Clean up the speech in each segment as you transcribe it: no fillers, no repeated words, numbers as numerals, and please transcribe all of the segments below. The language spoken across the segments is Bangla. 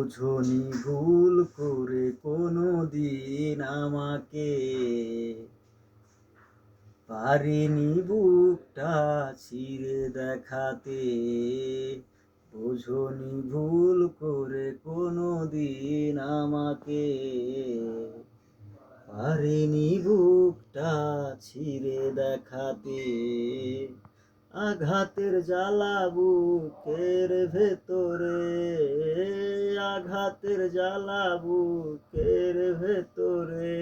বোঝনি ভুল করে কোনো দিন আমাকে, পারিনি বুকটা ছিঁড়ে দেখাতে। বোঝনি ভুল করে কোনো দিন আমাকে, পারিনি বুকটা ছিঁড়ে দেখাতে। আঘাতের জ্বালা বুকের ভেতরে, আঘাতের জ্বালা বুকের ভেতরে।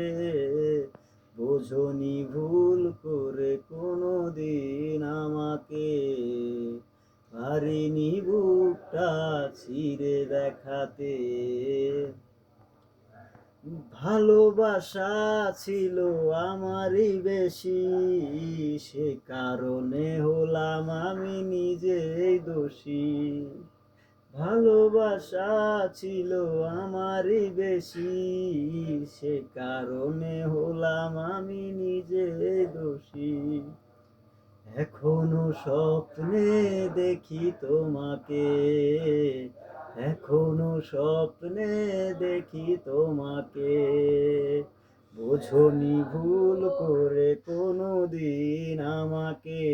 বোঝনি ভুল করে কোনো দিন আমাকে, পারিনি বুকটা ছিঁড়ে দেখাতে। ভালোবাসা ছিল আমারই বেশি, সে কারণে হলাম আমি নিজেই দোষী। ভালোবাসা ছিল আমারই বেশি, সে কারণে হলাম আমি নিজেই দোষী। এখনো স্বপ্নে দেখি তোমাকে, এখনো স্বপ্নে দেখি তোমাকে। বোঝনি ভুল করে কোনো দিন আমাকে,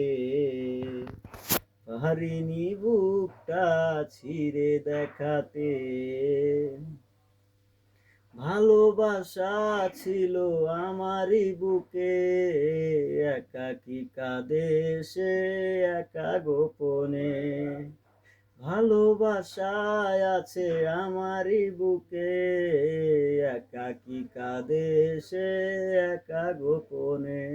পারিনি বুকটা ছিঁড়ে দেখাতে। ভালোবাসা ছিল আমারই বুকে, একাকী কাঁদে সে একা গোপনে। ভালোবাসায় আছে আমারই বুকে, একাকী কাঁদে সে একা গোপনে।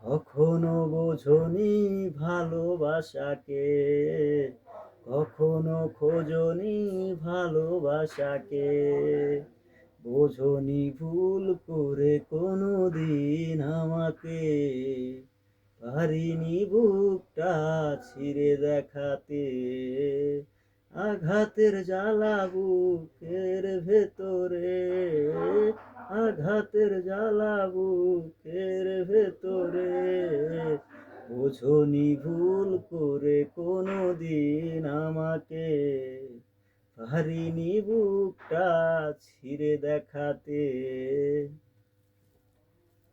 কখনো বোঝনি ভালোবাসাকে, কখনো খোঁজনি ভালোবাসাকে। বোঝনি ভুল করে কোনো দিন আমাকে, পারিনি বুকটা ছিঁড়ে দেখাতে। আঘাতের জ্বালা বুকের ভেতরে, আঘাতের জ্বালা বুকের ভেতরে। বোঝনি ভুল করে কোনো দিন আমাকে, পারিনি বুকটা ছিঁড়ে দেখাতে।